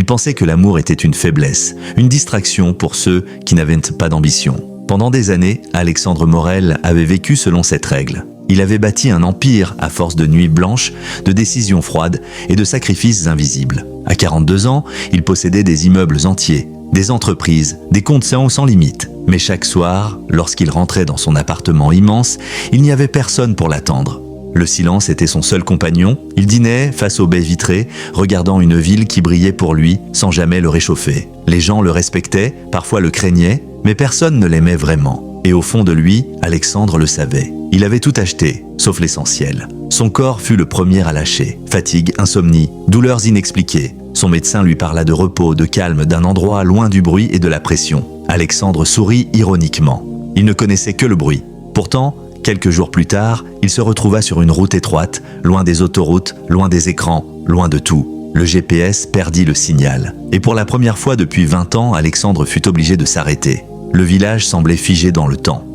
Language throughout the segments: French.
pensait que l'amour était une faiblesse, une distraction pour ceux qui n'avaient pas d'ambition. Pendant des années, Alexandre Morel avait vécu selon cette règle. Il avait bâti un empire à force de nuits blanches, de décisions froides et de sacrifices invisibles. À 42 ans, il possédait des immeubles entiers, des entreprises, des comptes sans limite. Mais chaque soir, lorsqu'il rentrait dans son appartement immense, il n'y avait personne pour l'attendre. Le silence était son seul compagnon. Il dînait face aux baies vitrées, regardant une ville qui brillait pour lui sans jamais le réchauffer. Les gens le respectaient, parfois le craignaient, mais personne ne l'aimait vraiment. Et au fond de lui, Alexandre le savait. Il avait tout acheté, sauf l'essentiel. Son corps fut le premier à lâcher. Fatigue, insomnie, douleurs inexpliquées. Son médecin lui parla de repos, de calme, d'un endroit loin du bruit et de la pression. Alexandre sourit ironiquement. Il ne connaissait que le bruit. Pourtant, quelques jours plus tard, il se retrouva sur une route étroite, loin des autoroutes, loin des écrans, loin de tout. Le GPS perdit le signal. Et pour la première fois depuis 20 ans, Alexandre fut obligé de s'arrêter. Le village semblait figé dans le temps.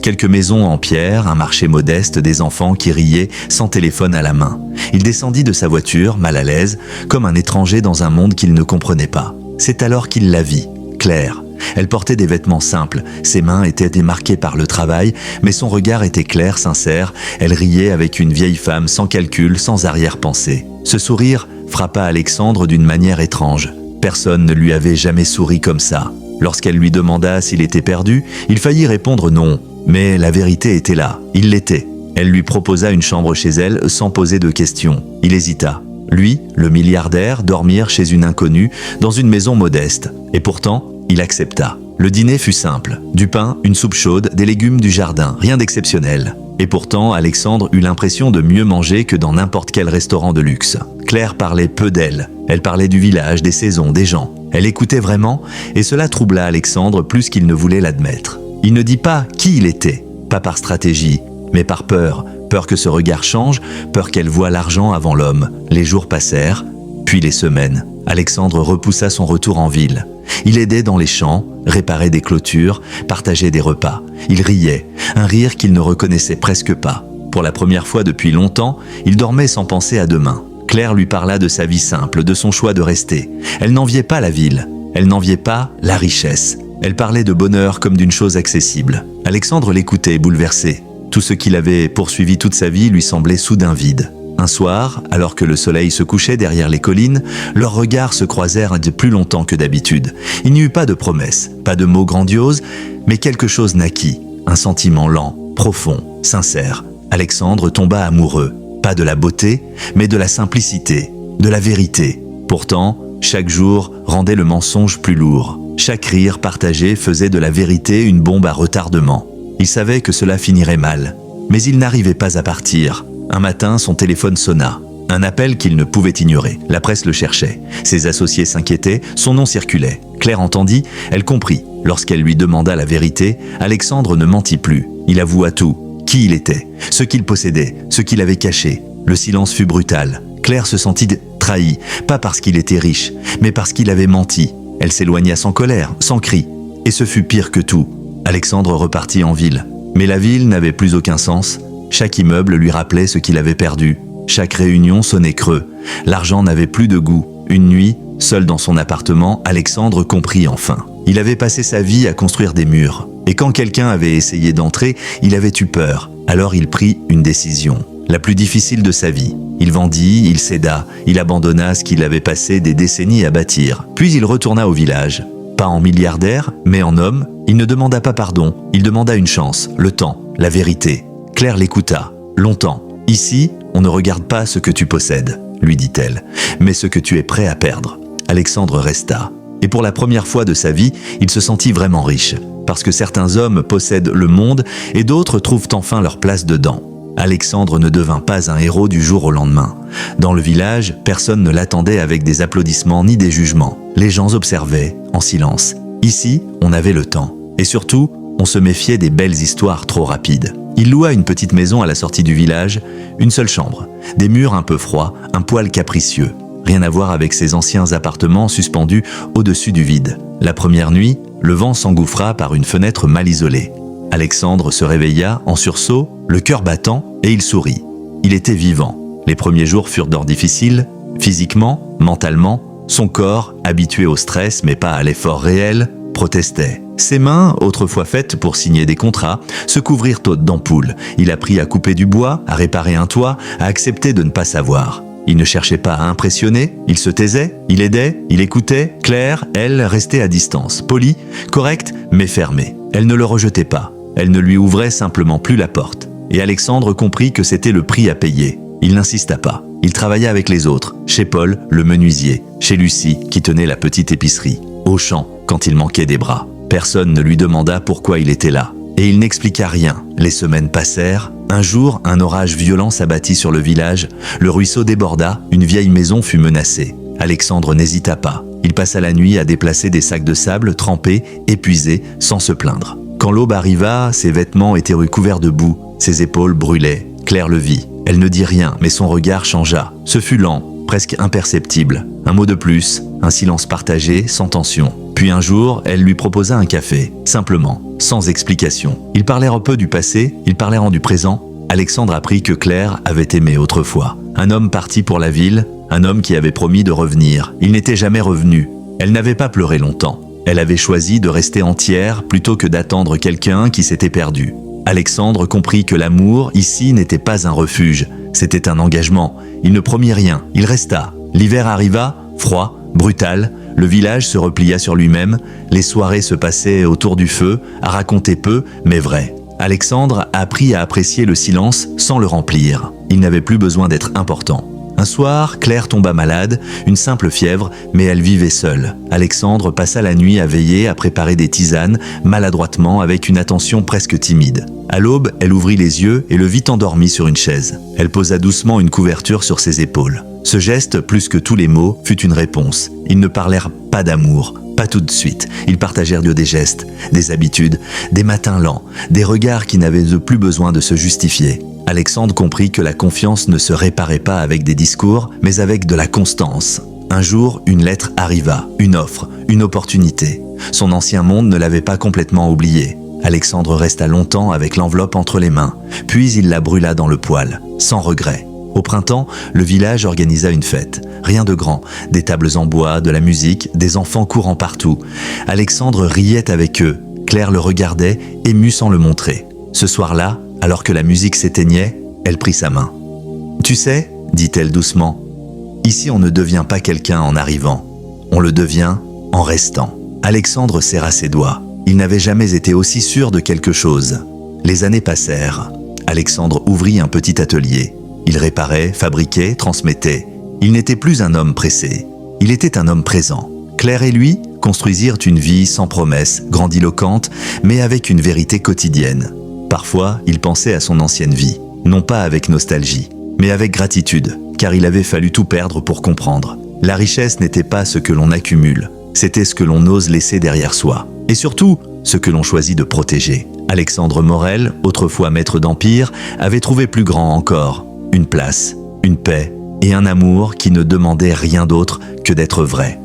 Quelques maisons en pierre, un marché modeste, des enfants qui riaient sans téléphone à la main. Il descendit de sa voiture, mal à l'aise, comme un étranger dans un monde qu'il ne comprenait pas. C'est alors qu'il la vit, Claire. Elle portait des vêtements simples, ses mains étaient démarquées par le travail, mais son regard était clair, sincère. Elle riait avec une vieille femme sans calcul, sans arrière-pensée. Ce sourire frappa Alexandre d'une manière étrange. Personne ne lui avait jamais souri comme ça. Lorsqu'elle lui demanda s'il était perdu, il faillit répondre non. Mais la vérité était là, il l'était. Elle lui proposa une chambre chez elle sans poser de questions. Il hésita. Lui, le milliardaire, dormir chez une inconnue, dans une maison modeste. Et pourtant, il accepta. Le dîner fut simple. Du pain, une soupe chaude, des légumes du jardin, rien d'exceptionnel. Et pourtant, Alexandre eut l'impression de mieux manger que dans n'importe quel restaurant de luxe. Claire parlait peu d'elle. Elle parlait du village, des saisons, des gens. Elle écoutait vraiment, et cela troubla Alexandre plus qu'il ne voulait l'admettre. Il ne dit pas qui il était, pas par stratégie, mais par peur. Peur que ce regard change, peur qu'elle voie l'argent avant l'homme. Les jours passèrent, puis les semaines. Alexandre repoussa son retour en ville. Il aidait dans les champs, réparait des clôtures, partageait des repas. Il riait, un rire qu'il ne reconnaissait presque pas. Pour la première fois depuis longtemps, il dormait sans penser à demain. Claire lui parla de sa vie simple, de son choix de rester. Elle n'enviait pas la ville, elle n'enviait pas la richesse. Elle parlait de bonheur comme d'une chose accessible. Alexandre l'écoutait, bouleversé. Tout ce qu'il avait poursuivi toute sa vie lui semblait soudain vide. Un soir, alors que le soleil se couchait derrière les collines, leurs regards se croisèrent de plus longtemps que d'habitude. Il n'y eut pas de promesses, pas de mots grandioses, mais quelque chose naquit. Un sentiment lent, profond, sincère. Alexandre tomba amoureux, pas de la beauté, mais de la simplicité, de la vérité. Pourtant, chaque jour rendait le mensonge plus lourd. Chaque rire partagé faisait de la vérité une bombe à retardement. Il savait que cela finirait mal, mais il n'arrivait pas à partir. Un matin, son téléphone sonna. Un appel qu'il ne pouvait ignorer. La presse le cherchait. Ses associés s'inquiétaient, son nom circulait. Claire entendit, elle comprit. Lorsqu'elle lui demanda la vérité, Alexandre ne mentit plus. Il avoua tout. Qui il était, ce qu'il possédait, ce qu'il avait caché. Le silence fut brutal. Claire se sentit trahie, pas parce qu'il était riche, mais parce qu'il avait menti. Elle s'éloigna sans colère, sans cri. Et ce fut pire que tout. Alexandre repartit en ville. Mais la ville n'avait plus aucun sens. Chaque immeuble lui rappelait ce qu'il avait perdu. Chaque réunion sonnait creux. L'argent n'avait plus de goût. Une nuit, seul dans son appartement, Alexandre comprit enfin. Il avait passé sa vie à construire des murs. Et quand quelqu'un avait essayé d'entrer, il avait eu peur. Alors il prit une décision. La plus difficile de sa vie. Il vendit, il céda, il abandonna ce qu'il avait passé des décennies à bâtir. Puis il retourna au village. Pas en milliardaire, mais en homme. Il ne demanda pas pardon, il demanda une chance, le temps, la vérité. Claire l'écouta, longtemps. « Ici, on ne regarde pas ce que tu possèdes, » lui dit-elle, « mais ce que tu es prêt à perdre. » Alexandre resta. Et pour la première fois de sa vie, il se sentit vraiment riche. Parce que certains hommes possèdent le monde et d'autres trouvent enfin leur place dedans. Alexandre ne devint pas un héros du jour au lendemain. Dans le village, personne ne l'attendait avec des applaudissements ni des jugements. Les gens observaient, en silence. Ici, on avait le temps. Et surtout, on se méfiait des belles histoires trop rapides. Il loua une petite maison à la sortie du village, une seule chambre, des murs un peu froids, un poil capricieux. Rien à voir avec ses anciens appartements suspendus au-dessus du vide. La première nuit, le vent s'engouffra par une fenêtre mal isolée. Alexandre se réveilla en sursaut, le cœur battant, et il sourit. Il était vivant. Les premiers jours furent d'or difficile, physiquement, mentalement, Son corps, habitué au stress mais pas à l'effort réel, protestait. Ses mains, autrefois faites pour signer des contrats, se couvrirent d'ampoules. Il apprit à couper du bois, à réparer un toit, à accepter de ne pas savoir. Il ne cherchait pas à impressionner, il se taisait, il aidait, il écoutait. Claire, elle, restait à distance, polie, correcte, mais fermée. Elle ne le rejetait pas, elle ne lui ouvrait simplement plus la porte. Et Alexandre comprit que c'était le prix à payer. Il n'insista pas. Il travailla avec les autres, chez Paul, le menuisier, chez Lucie, qui tenait la petite épicerie, Auchan, quand il manquait des bras. Personne ne lui demanda pourquoi il était là. Et il n'expliqua rien. Les semaines passèrent. Un jour, un orage violent s'abattit sur le village. Le ruisseau déborda, une vieille maison fut menacée. Alexandre n'hésita pas. Il passa la nuit à déplacer des sacs de sable, trempés, épuisés, sans se plaindre. Quand l'aube arriva, ses vêtements étaient recouverts de boue. Ses épaules brûlaient. Claire le vit. Elle ne dit rien, mais son regard changea. Ce fut lent, presque imperceptible. Un mot de plus, un silence partagé, sans tension. Puis un jour, elle lui proposa un café, simplement, sans explication. Ils parlèrent un peu du passé, ils parlèrent du présent. Alexandre apprit que Claire avait aimé autrefois. Un homme parti pour la ville, un homme qui avait promis de revenir. Il n'était jamais revenu. Elle n'avait pas pleuré longtemps. Elle avait choisi de rester entière plutôt que d'attendre quelqu'un qui s'était perdu. Alexandre comprit que l'amour, ici, n'était pas un refuge. C'était un engagement. Il ne promit rien, il resta. L'hiver arriva, froid, brutal. Le village se replia sur lui-même. Les soirées se passaient autour du feu, à raconter peu, mais vrai. Alexandre apprit à apprécier le silence sans le remplir. Il n'avait plus besoin d'être important. Un soir, Claire tomba malade, une simple fièvre, mais elle vivait seule. Alexandre passa la nuit à veiller, à préparer des tisanes, maladroitement, avec une attention presque timide. À l'aube, elle ouvrit les yeux et le vit endormi sur une chaise. Elle posa doucement une couverture sur ses épaules. Ce geste, plus que tous les mots, fut une réponse. Ils ne parlèrent pas d'amour, pas tout de suite. Ils partagèrent des gestes, des habitudes, des matins lents, des regards qui n'avaient plus besoin de se justifier. Alexandre comprit que la confiance ne se réparait pas avec des discours, mais avec de la constance. Un jour, une lettre arriva, une offre, une opportunité. Son ancien monde ne l'avait pas complètement oublié. Alexandre resta longtemps avec l'enveloppe entre les mains, puis il la brûla dans le poêle, sans regret. Au printemps, le village organisa une fête. Rien de grand, des tables en bois, de la musique, des enfants courant partout. Alexandre riait avec eux. Claire le regardait, émue sans le montrer. Ce soir-là, alors que la musique s'éteignait, elle prit sa main. « Tu sais, dit-elle doucement, ici on ne devient pas quelqu'un en arrivant. On le devient en restant. » Alexandre serra ses doigts. Il n'avait jamais été aussi sûr de quelque chose. Les années passèrent. Alexandre ouvrit un petit atelier. Il réparait, fabriquait, transmettait. Il n'était plus un homme pressé. Il était un homme présent. Claire et lui construisirent une vie sans promesse, grandiloquente, mais avec une vérité quotidienne. Parfois, il pensait à son ancienne vie, non pas avec nostalgie, mais avec gratitude, car il avait fallu tout perdre pour comprendre. La richesse n'était pas ce que l'on accumule, c'était ce que l'on ose laisser derrière soi. Et surtout, ce que l'on choisit de protéger. Alexandre Morel, autrefois maître d'empire, avait trouvé plus grand encore. Une place, une paix et un amour qui ne demandait rien d'autre que d'être vrai.